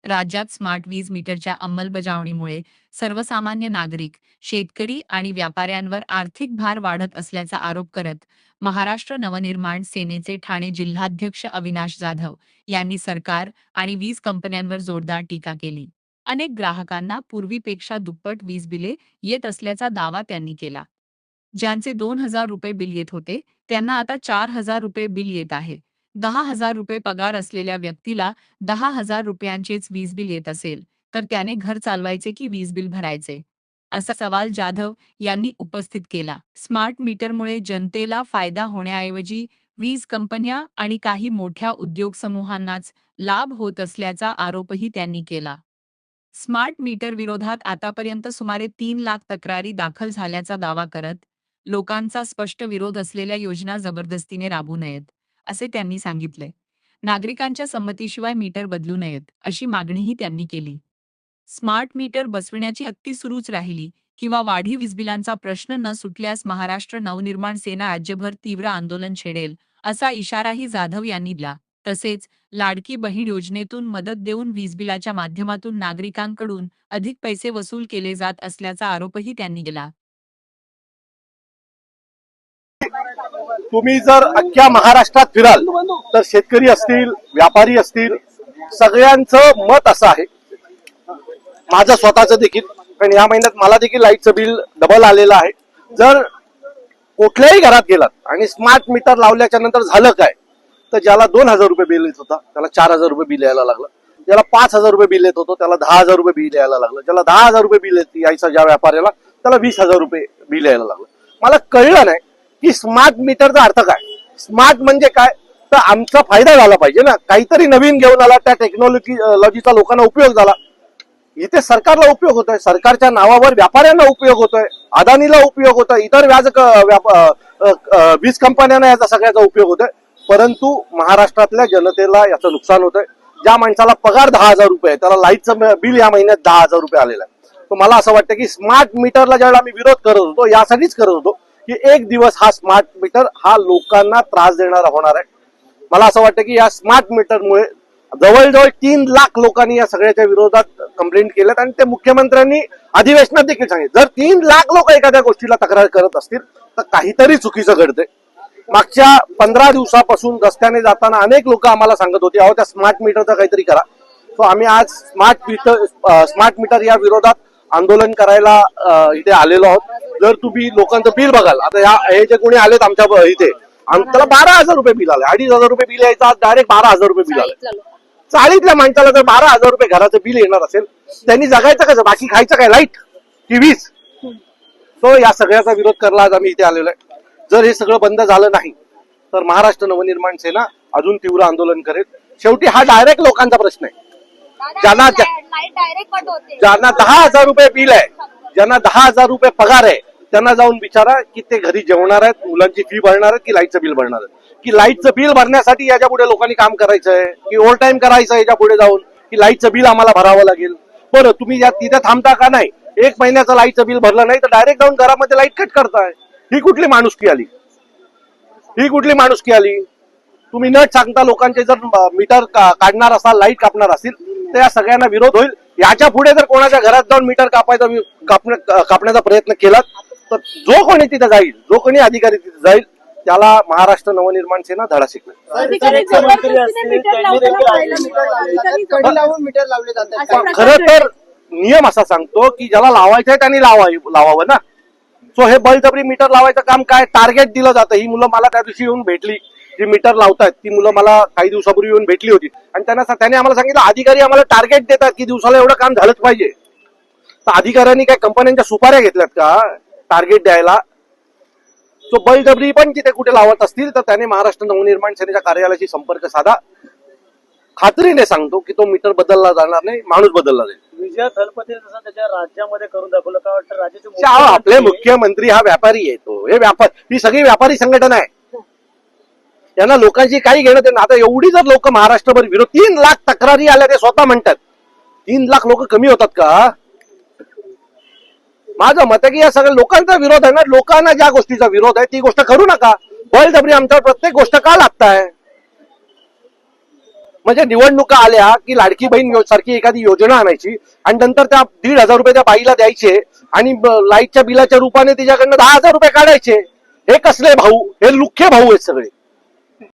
राज्यात स्मार्ट वीज मीटरच्या अंमलबजावणीमुळे सर्वसामान्य नागरिक, शेतकरी आणि व्यापाऱ्यांवर आर्थिक भार वाढत असल्याचा आरोप करत महाराष्ट्र नवनिर्माण सेनेचे ठाणे जिल्हाध्यक्ष अविनाश जाधव यांनी सरकार आणि वीज कंपन्यांवर जोरदार टीका केली. अनेक ग्राहकांना पूर्वीपेक्षा दुप्पट वीज बिले येत असल्याचा दावा त्यांनी केला. ज्यांचे 2,000 रुपये बिल येत होते, त्यांना आता 4,000 रुपये बिल येत आहे. 10,000 रुपये पगार असलेल्या व्यक्तीला 10,000 रुपयांचेच वीज बिल येत असेल, तर त्याने घर चालवायचे की वीज बिल भरायचे? असा सवाल जाधव यांनी उपस्थित केला. स्मार्ट मीटरमुळे जनतेला फायदा होण्याऐवजी वीज कंपन्या आणि काही मोठ्या उद्योग समूहांनाच लाभ होत असल्याचा आरोपही त्यांनी केला. स्मार्ट मीटर विरोधात आतापर्यंत सुमारे 3 लाख तक्रारी दाखल झाल्याचा दावा करत, लोकांचा स्पष्ट विरोध असलेल्या योजना जबरदस्तीने राबवू नयेत, असे त्यांनी सांगितले. नागरिकांच्या संमतीशिवाय मीटर बदलू नयेत, अशी मागणीही त्यांनी केली. स्मार्ट मीटर बसविण्याची हत्ती सुरूच राहिली किंवा वाढीव वीजबिलांचा प्रश्न न सुटल्यास महाराष्ट्र नवनिर्माण सेना राज्यभर तीव्र आंदोलन छेडेल, असा इशाराही जाधव यांनी दिला. तसेच लाडकी बहीण योजनेतून मदत देऊन वीजबिलाच्या माध्यमातून नागरिकांकडून अधिक पैसे वसूल केले जात असल्याचा आरोपही त्यांनी केला. तुम्ही जर अख्ख्या महाराष्ट्रात फिराल तर शेतकरी असतील, व्यापारी असतील, सगळ्यांचं मत असं आहे, माझं स्वतःचं देखील, कारण या महिन्यात मला देखील लाईटचं बिल डबल आलेलं आहे. जर कुठल्याही घरात गेलात आणि स्मार्ट मीटर लावल्याच्या नंतर झालं काय, तर ज्याला 2,000 रुपये बिल येत होता त्याला 4,000 रुपये बिल यायला लागलं, ज्याला 5,000 रुपये बिल येत होतं त्याला 10,000 रुपये बिल यायला लागलं, ज्याला 10,000 रुपये बिल यायचं ज्या व्यापाऱ्याला त्याला 20,000 रुपये बिल यायला लागलं. मला कळलं नाही की स्मार्ट मीटरचा अर्थ काय. स्मार्ट म्हणजे काय, तर आमचा फायदा झाला पाहिजे ना, काहीतरी नवीन घेऊन आला, त्या टेक्नॉलॉजीचा लोकांना उपयोग झाला. इथे सरकारला उपयोग होतोय, सरकारच्या नावावर व्यापाऱ्यांना उपयोग होतोय, अदानीला उपयोग होतोय, इतर वीज कंपन्यांना याचा सगळ्याचा उपयोग होतोय. परंतु महाराष्ट्रातल्या जनतेला याचं नुकसान होतंय. ज्या माणसाला पगार 10,000 रुपये त्याला लाईटचं बिल या महिन्यात 10,000 रुपये आलेलं आहे. तर मला असं वाटतं की स्मार्ट मीटरला ज्यावेळेला आम्ही विरोध करत होतो, यासाठीच करत होतो की एक दिवस हा स्मार्ट मीटर हा लोकांना त्रास देणारा होणार आहे. मला असं वाटतं की या स्मार्ट मीटरमुळे जवळजवळ 3 लाख लोकांनी या सगळ्याच्या विरोधात कंप्लेंट केल्यात आणि ते मुख्यमंत्र्यांनी अधिवेशनात देखील सांगितलं. जर 3 लाख लोक एखाद्या गोष्टीला तक्रार करत असतील तर काहीतरी चुकीचं घडतंय. मागच्या 15 दिवसापासून रस्त्याने जाताना अनेक लोक आम्हाला सांगत होते, अहो त्या स्मार्ट मीटरचं काहीतरी करा. सो आम्ही आज स्मार्ट मीटर या विरोधात आंदोलन करायला इथे आलेलो आहोत. जर तुम्ही लोकांचं बिल बघाल, आता हे जे कोणी आलेत आमच्या इथे, त्याला 12,000 रुपये बिल आले, 2,500 रुपये बिल यायचं, आज डायरेक्ट 12,000 रुपये बिल आले. चाळीतल्या माणसाला जर 12,000 रुपये घराचं बिल येणार असेल, त्यांनी जगायचं कसं, बाकी खायचं काय, लाईट की वीज? तो या सगळ्याचा विरोध करायला आज आम्ही इथे आलेलो आहे. जर हे सगळं बंद झालं नाही तर महाराष्ट्र नवनिर्माण सेना अजून तीव्र आंदोलन करेल. शेवटी हा डायरेक्ट लोकांचा प्रश्न आहे. ज्यांना 10,000 रुपये बिल आहे, ज्यांना 10,000 रुपये पगार आहे, त्यांना जाऊन विचारा की ते घरी जेवणार आहेत, मुलांची फी भरणार आहेत की लाईटचं बिल भरणार आहेत. की लाईटचं बिल भरण्यासाठी याच्या पुढे लोकांनी काम करायचं आहे की ओव्हर टाइम करायचं याच्या पुढे जाऊन, की लाईटचं बिल आम्हाला भरावं लागेल. बरं, तुम्ही तिथे थांबता का नाही? 1 महिन्याचं लाईटचं बिल भरलं नाही तर डायरेक्ट जाऊन घरामध्ये लाईट कट करताय. ही कुठली माणुसकी आली? ही कुठली माणुसकी आली? तुम्ही न सांगता लोकांचे जर मीटर काढणार असाल, लाईट कापणार असतील, तर या सगळ्यांना विरोध होईल. याच्या पुढे जर कोणाच्या घरात जाऊन मीटर कापण्याचा प्रयत्न केला तर जो कोणी तिथे जाईल, जो कोणी अधिकारी तिथे जाईल, त्याला महाराष्ट्र नवनिर्माण सेना धडा शिकवेल. खरं तर नियम असा सांगतो की ज्याला लावायचं आहे त्यांनी लावावं ना. सो हे बळजबरी मीटर लावायचं काम काय, टार्गेट दिलं जातं. ही मुलं मला त्या दिवशी येऊन भेटली, जी मीटर लावतात ती मुलं मला काही दिवसापूर्वी येऊन भेटली होती आणि त्याने आम्हाला सांगितलं, अधिकारी आम्हाला टार्गेट देतात की दिवसाला एवढं काम झालंच पाहिजे. तर अधिकाऱ्यांनी काय कंपन्यांच्या सुपाऱ्या घेतल्यात का टार्गेट द्यायला? सो बळजबरी पण तिथे कुठे लावत असतील तर त्याने महाराष्ट्र नवनिर्माण सेनेच्या कार्यालयाशी संपर्क साधा. खात्रीने सांगतो की तो मीटर बदलला जाणार नाही, माणूस बदलला जाईल. विजय थलपतीने जसं त्याच्या राज्यामध्ये करून दाखवलं, काय वाटतं राज्याचे आपले मुख्यमंत्री हा व्यापारी आहे, तो हे ही सगळी व्यापारी संघटना आहे. यांना लोकांची काही घेणं देणं. आता एवढी जर लोक महाराष्ट्रभर विरोध, 3 लाख तक्रारी आल्या, ते स्वतः म्हणतात 3 लाख लोक कमी होतात का? माझं मत आहे की या सगळ्या लोकांचा विरोध आहे ना, लोकांना ज्या गोष्टीचा विरोध आहे ती गोष्ट करू नका. बळजबरी आमच्यावर प्रत्येक गोष्ट का लागताय? म्हणजे निवडणुका आल्या की लाडकी बहीण सारखी एखादी योजना आणायची आणि नंतर त्या 1,500 रुपये त्या बाईला द्यायचे आणि लाईटच्या बिलाच्या रूपाने तिच्याकडनं 10,000 रुपये काढायचे. हे कसले भाऊ? हे लुख्खे भाऊ आहेत सगळे.